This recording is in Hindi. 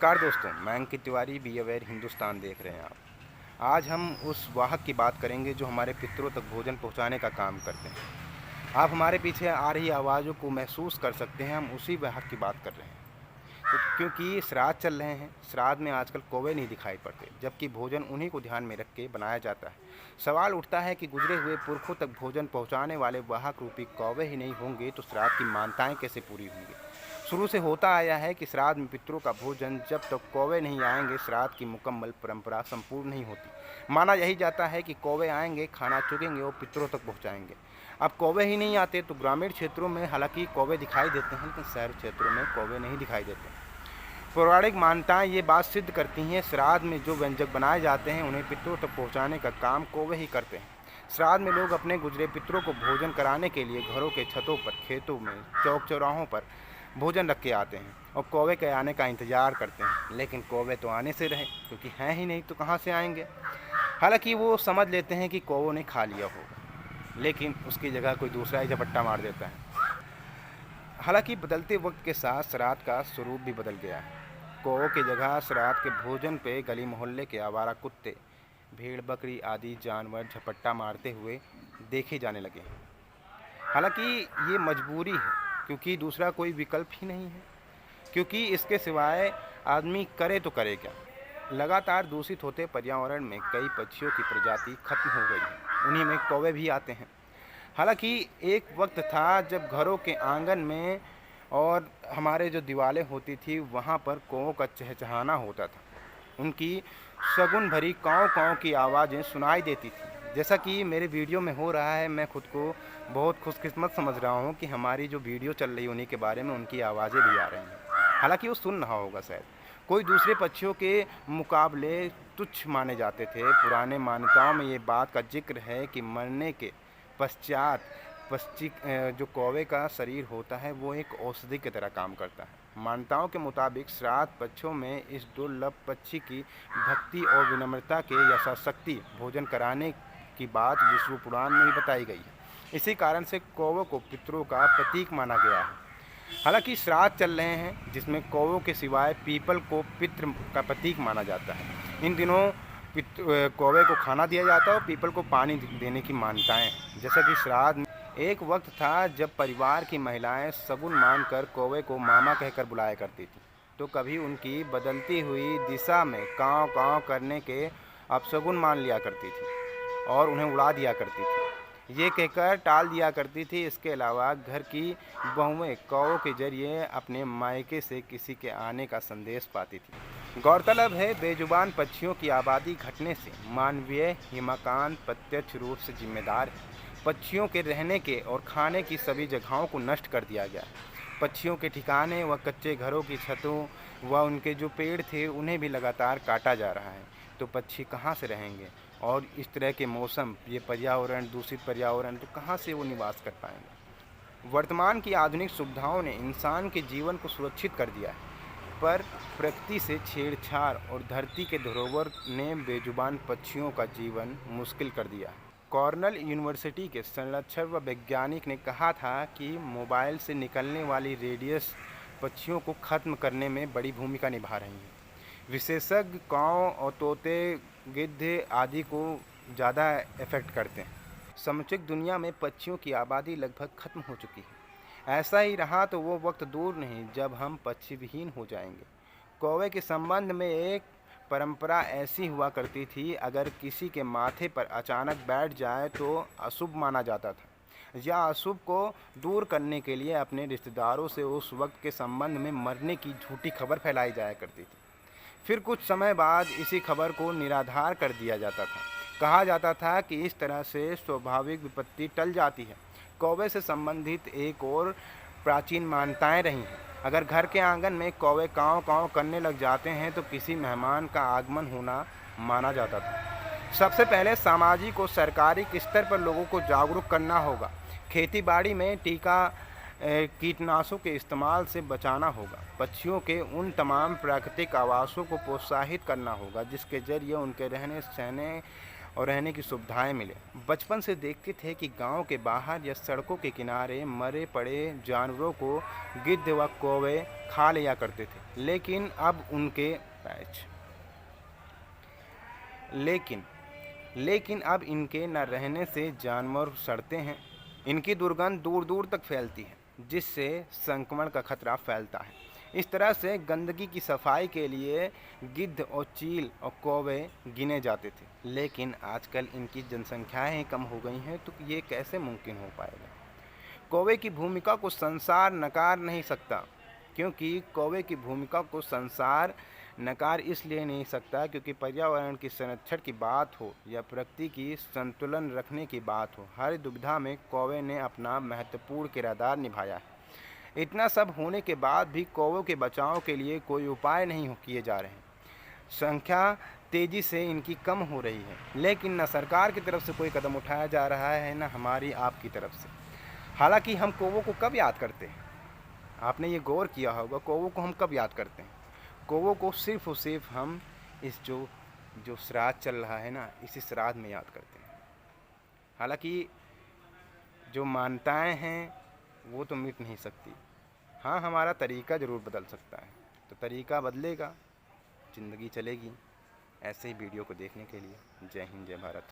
नमस्कार दोस्तों, मैं अंकित तिवारी बी अवेयर हिंदुस्तान देख रहे हैं आप। आज हम उस वाहक की बात करेंगे जो हमारे पितरों तक भोजन पहुंचाने का काम करते हैं। आप हमारे पीछे आ रही आवाज़ों को महसूस कर सकते हैं, हम उसी वाहक की बात कर रहे हैं। तो क्योंकि श्राद्ध चल रहे हैं, श्राद्ध में आजकल कौवे नहीं दिखाई पड़ते, जबकि भोजन उन्हीं को ध्यान में रख के बनाया जाता है। सवाल उठता है कि गुजरे हुए पुरखों तक भोजन पहुंचाने वाले वाहक रूपी कौवे ही नहीं होंगे तो श्राद्ध की मान्यताएं कैसे पूरी होंगी। शुरू से होता आया है कि श्राद्ध में पितरों का भोजन जब तक कौवे नहीं आएंगे श्राद्ध की मुकम्मल परंपरा संपूर्ण नहीं होती। माना यही जाता है कि कौवे आएंगे, खाना चुगेंगे और पितरों तक पहुंचाएंगे। अब कौवे ही नहीं आते तो ग्रामीण क्षेत्रों में हालांकि कौवे दिखाई देते हैं, लेकिन शहर क्षेत्रों में कौवे नहीं दिखाई देते। पौराणिक मान्यताएं ये बात सिद्ध करती हैं, श्राद्ध में जो व्यंजन बनाए जाते हैं उन्हें पितरों तक पहुंचाने का काम कौवे ही करते हैं। श्राद्ध में लोग अपने गुजरे पितरों को भोजन कराने के लिए घरों के छतों पर, खेतों में, चौक चौराहों पर भोजन रख के आते हैं और कौवे के आने का इंतज़ार करते हैं। लेकिन कौवे तो आने से रहे, क्योंकि हैं ही नहीं तो कहाँ से आएंगे। हालांकि वो समझ लेते हैं कि कौवों ने खा लिया होगा, लेकिन उसकी जगह कोई दूसरा ही झपट्टा मार देता है। हालांकि बदलते वक्त के साथ श्राद्ध का स्वरूप भी बदल गया है। कौवों की जगह श्राद्ध के भोजन पे गली मोहल्ले के आवारा कुत्ते, भेड़ बकरी आदि जानवर झपट्टा मारते हुए देखे जाने लगे हैं। हालांकि ये मजबूरी है, क्योंकि दूसरा कोई विकल्प ही नहीं है, क्योंकि इसके सिवाय आदमी करे तो करे क्या। लगातार दूषित होते पर्यावरण में कई पक्षियों की प्रजाति खत्म हो गई है, उन्हीं में कौवे भी आते हैं। हालांकि एक वक्त था जब घरों के आंगन में और हमारे जो दीवारें होती थी वहाँ पर कौवों का चहचहाना होता था। उनकी शगुन भरी काँव काँव की आवाज़ें सुनाई देती थी। जैसा कि मेरे वीडियो में हो रहा है, मैं खुद को बहुत खुशकिस्मत समझ रहा हूँ कि हमारी जो वीडियो चल रही है उन्हीं के बारे में उनकी आवाज़ें भी आ रही हैं। हालांकि वो सुन रहा होगा शायद। कोई दूसरे पक्षियों के मुकाबले तुच्छ माने जाते थे। पुराने मान्यताओं में ये बात का जिक्र है कि मरने के पश्चात जो कौवे का शरीर होता है वो एक औषधि की तरह काम करता है। मान्यताओं के मुताबिक श्राद्ध पक्षों में इस दुर्लभ पक्षी की भक्ति और विनम्रता के यथाशक्ति भोजन कराने की बात विष्णु पुराण में भी बताई गई है। इसी कारण से कौवों को पितरों का प्रतीक माना गया है। हालांकि श्राद्ध चल रहे हैं जिसमें कौवों के सिवाय पीपल को पितृ का प्रतीक माना जाता है। इन दिनों कौवे को खाना दिया जाता है और पीपल को पानी देने की मान्यताएं। जैसा कि श्राद्ध में एक वक्त था जब परिवार की महिलाएं शगुन मानकर कौवे को मामा कहकर बुलाया करती थी, तो कभी उनकी बदलती हुई दिशा में काँव काँव करने के अपशगुन मान लिया करती थी और उन्हें उड़ा दिया करती थी, ये कहकर टाल दिया करती थी। इसके अलावा घर की बहुएं कौवों के जरिए अपने मायके से किसी के आने का संदेश पाती थी। गौरतलब है, बेजुबान पक्षियों की आबादी घटने से मानवीय हिमाकांत प्रत्यक्ष रूप से जिम्मेदार है। पक्षियों के रहने के और खाने की सभी जगहों को नष्ट कर दिया गया। पक्षियों के ठिकाने व कच्चे घरों की छतों व उनके जो पेड़ थे उन्हें भी लगातार काटा जा रहा है। तो पक्षी कहाँ से रहेंगे, और इस तरह के मौसम, ये पर्यावरण, दूषित पर्यावरण, तो कहाँ से वो निवास कर पाएंगे। वर्तमान की आधुनिक सुविधाओं ने इंसान के जीवन को सुरक्षित कर दिया है, पर प्रकृति से छेड़छाड़ और धरती के धरोहर ने बेजुबान पक्षियों का जीवन मुश्किल कर दिया है। कॉर्नेल यूनिवर्सिटी के संरक्षक व वैज्ञानिक ने कहा था कि मोबाइल से निकलने वाली रेडियस पक्षियों को खत्म करने में बड़ी भूमिका निभा रही है। विशेषज्ञ काँव और तोते, गिद्ध आदि को ज़्यादा इफेक्ट करते हैं। समुचित दुनिया में पक्षियों की आबादी लगभग खत्म हो चुकी है। ऐसा ही रहा तो वो वक्त दूर नहीं जब हम पक्षी विहीन हो जाएंगे। कौवे के संबंध में एक परंपरा ऐसी हुआ करती थी, अगर किसी के माथे पर अचानक बैठ जाए तो अशुभ माना जाता था, या अशुभ को दूर करने के लिए अपने रिश्तेदारों से उस वक्त के संबंध में मरने की झूठी खबर फैलाई जाया करती थी। फिर कुछ समय बाद इसी खबर को निराधार कर दिया जाता था। कहा जाता था कि इस तरह से स्वाभाविक विपत्ति टल जाती है। कौवे से संबंधित एक और प्राचीन मान्यताएं रही हैं। अगर घर के आंगन में कौवे काँव काँव करने लग जाते हैं तो किसी मेहमान का आगमन होना माना जाता था। सबसे पहले सामाजिक और सरकारी स्तर पर लोगों को जागरूक करना होगा। खेती बाड़ी में कीटनाशकों के इस्तेमाल से बचाना होगा। पक्षियों के उन तमाम प्राकृतिक आवासों को प्रोत्साहित करना होगा जिसके जरिए उनके रहने सहने और रहने की सुविधाएं मिले। बचपन से देखते थे कि गांव के बाहर या सड़कों के किनारे मरे पड़े जानवरों को गिद्ध व कौवे खा लिया करते थे। लेकिन अब इनके न रहने से जानवर सड़ते हैं। इनकी दुर्गंध दूर दूर तक फैलती है, जिससे संक्रमण का खतरा फैलता है। इस तरह से गंदगी की सफाई के लिए गिद्ध और चील और कौवे गिने जाते थे, लेकिन आजकल इनकी जनसंख्याएं कम हो गई हैं, तो ये कैसे मुमकिन हो पाएगा। कौवे की भूमिका को संसार नकार नहीं सकता, क्योंकि कौवे की भूमिका को संसार नकार इसलिए नहीं सकता क्योंकि पर्यावरण की संरक्षण की बात हो या प्रकृति की संतुलन रखने की बात हो, हर दुविधा में कौवे ने अपना महत्वपूर्ण किरदार निभाया है। इतना सब होने के बाद भी कौवों के बचाव के लिए कोई उपाय नहीं किए जा रहे हैं। संख्या तेजी से इनकी कम हो रही है, लेकिन न सरकार की तरफ से कोई कदम उठाया जा रहा है, न हमारी आपकी तरफ से। हालांकि हम कौवों को कब याद करते हैं? आपने ये गौर किया होगा, कौवों को हम कब याद करते हैं? कौवों को सिर्फ और सिर्फ हम इस जो श्राद्ध चल रहा है ना, इसी श्राद्ध में याद करते हैं। हालांकि जो मान्यताएं हैं वो तो मिट नहीं सकती। हाँ, हमारा तरीका ज़रूर बदल सकता है, तो तरीका बदलेगा, ज़िंदगी चलेगी। ऐसे ही वीडियो को देखने के लिए जय हिंद, जय भारत।